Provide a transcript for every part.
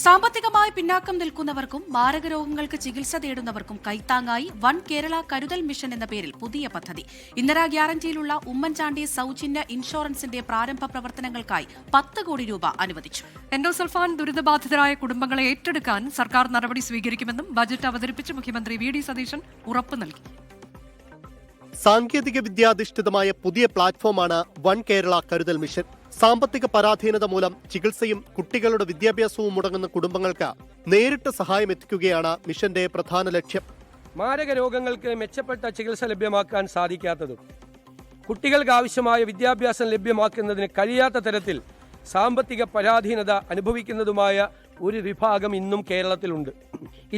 സാമ്പത്തികമായി പിന്നാക്കം നിൽക്കുന്നവർക്കും മാരക രോഗങ്ങൾക്ക് ചികിത്സ തേടുന്നവർക്കും കൈത്താങ്ങായി വൺ കേരള കരുതൽ മിഷൻ എന്ന പേരിൽ പുതിയ പദ്ധതി. ഇന്ദിരാ ഗ്യാരണ്ടിയിലുള്ള ഉമ്മൻചാണ്ടി സൌജന്യ ഇൻഷുറൻസിന്റെ പ്രാരംഭ പ്രവർത്തനങ്ങൾക്കായി 10 കോടി രൂപ അനുവദിച്ചു. എൻഡോസൾഫാൻ ദുരിതബാധിതരായ കുടുംബങ്ങളെ ഏറ്റെടുക്കാൻ സർക്കാർ നടപടി സ്വീകരിക്കുമെന്നും ബജറ്റ് അവതരിപ്പിച്ച് മുഖ്യമന്ത്രി വി.ഡി. സതീശൻ ഉറപ്പ് നൽകി. സാങ്കേതിക വിദ്യാധിഷ്ഠിതമായ പുതിയ പ്ലാറ്റ്ഫോമാണ് വൺ കേരള കരുതൽ മിഷൻ. സാമ്പത്തിക പരാധീനത മൂലം ചികിത്സയും കുട്ടികളുടെ വിദ്യാഭ്യാസവും മുടങ്ങുന്ന കുടുംബങ്ങൾക്ക് നേരിട്ട് സഹായം എത്തിക്കുകയാണ് മിഷന്റെ പ്രധാന ലക്ഷ്യം. മാരക രോഗങ്ങൾക്ക് മെച്ചപ്പെട്ട ചികിത്സ ലഭ്യമാക്കാൻ സാധിക്കാത്തതും കുട്ടികൾക്ക് ആവശ്യമായ വിദ്യാഭ്യാസം ലഭ്യമാക്കുന്നതിന് കഴിയാത്ത തരത്തിൽ സാമ്പത്തിക പരാധീനത അനുഭവിക്കുന്നതുമായ ഒരു വിഭാഗം ഇന്നും കേരളത്തിലുണ്ട്.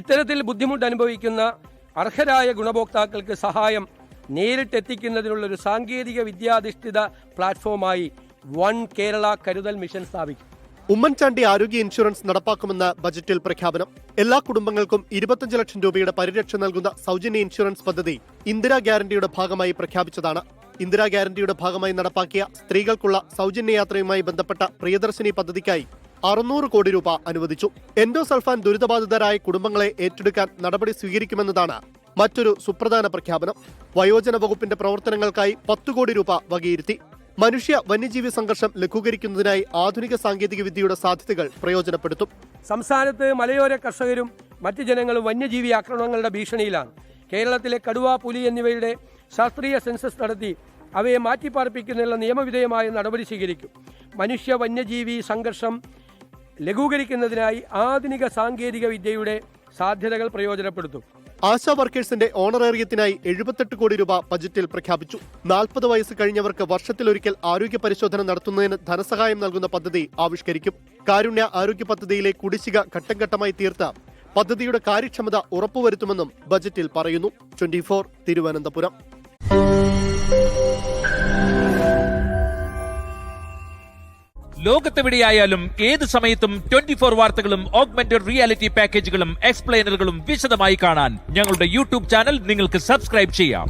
ഇത്തരത്തിൽ ബുദ്ധിമുട്ട് അനുഭവിക്കുന്ന അർഹരായ ഗുണഭോക്താക്കൾക്ക് സഹായം നേരിട്ടെത്തിക്കുന്നതിനുള്ളൊരു സാങ്കേതിക വിദ്യാധിഷ്ഠിത പ്ലാറ്റ്ഫോമായി വൺ കേരള കരുതൽ മിഷൻ സ്ഥാപിക്കും. ഉമ്മൻചാണ്ടി ആരോഗ്യ ഇൻഷുറൻസ് നടപ്പാക്കുമെന്ന് ബജറ്റിൽ പ്രഖ്യാപനം. എല്ലാ കുടുംബങ്ങൾക്കും 25 ലക്ഷം രൂപയുടെ പരിരക്ഷ നൽകുന്ന സൗജന്യ ഇൻഷുറൻസ് പദ്ധതി ഇന്ദിരാ ഗ്യാരണ്ടിയുടെ ഭാഗമായി പ്രഖ്യാപിച്ചതാണ്. ഇന്ദിരാ ഗ്യാരണ്ടിയുടെ ഭാഗമായി നടപ്പാക്കിയ സ്ത്രീകൾക്കുള്ള സൗജന്യ യാത്രയുമായി ബന്ധപ്പെട്ട പ്രിയദർശിനി പദ്ധതിക്കായി 600 കോടി രൂപ അനുവദിച്ചു. എൻഡോസൾഫാൻ ദുരിതബാധിതരായ കുടുംബങ്ങളെ ഏറ്റെടുക്കാൻ നടപടി സ്വീകരിക്കുമെന്നതാണ് മറ്റൊരു സുപ്രധാന പ്രഖ്യാപനം. വയോജന വകുപ്പിന്റെ പ്രവർത്തനങ്ങൾക്കായി 10 കോടി രൂപ വകയിരുത്തി. മനുഷ്യ വന്യജീവി സംഘർഷം ലഘൂകരിക്കുന്നതിനായി ആധുനിക സാങ്കേതിക വിദ്യയുടെ സാധ്യതകൾ പ്രയോജനപ്പെടുത്തും. സംസ്ഥാനത്ത് മലയോര കർഷകരും മറ്റു ജനങ്ങളും വന്യജീവി ആക്രമണങ്ങളുടെ ഭീഷണിയിലാണ്. കേരളത്തിലെ കടുവ, പുലി എന്നിവയുടെ ശാസ്ത്രീയ സെൻസസ് നടത്തി അവയെ മാറ്റിപ്പാർപ്പിക്കുന്നതിനുള്ള നിയമവിധേയമായ നടപടി സ്വീകരിക്കും. മനുഷ്യ വന്യജീവി സംഘർഷം ലഘൂകരിക്കുന്നതിനായി ആധുനിക സാങ്കേതിക വിദ്യയുടെ സാധ്യതകൾ പ്രയോജനപ്പെടുത്തും. ആശാ വർക്കേഴ്സിന്റെ ഓണറേറിയത്തിനായി 78 കോടി രൂപ ബജറ്റിൽ പ്രഖ്യാപിച്ചു. 40 വയസ്സ് കഴിഞ്ഞവർക്ക് വർഷത്തിലൊരിക്കൽ ആരോഗ്യ പരിശോധന നടത്തുന്നതിന് ധനസഹായം നൽകുന്ന പദ്ധതി ആവിഷ്കരിക്കും. കാരുണ്യ ആരോഗ്യ പദ്ധതിയിലെ കുടിശ്ശിക ഘട്ടം ഘട്ടമായി തീർത്ത് പദ്ധതിയുടെ കാര്യക്ഷമത ഉറപ്പുവരുത്തുമെന്നും ബജറ്റിൽ പറയുന്നു. 24 തിരുവനന്തപുരം. ലോകത്തെവിടെയായാലും ഏത് സമയത്തും 24 വാർത്തകളും ഓഗ്മെന്റഡ് റിയാലിറ്റി പാക്കേജുകളും എക്സ്പ്ലെയിനറുകളും വിശദമായി കാണാൻ ഞങ്ങളുടെ യൂട്യൂബ് ചാനൽ നിങ്ങൾക്ക് സബ്സ്ക്രൈബ് ചെയ്യാം.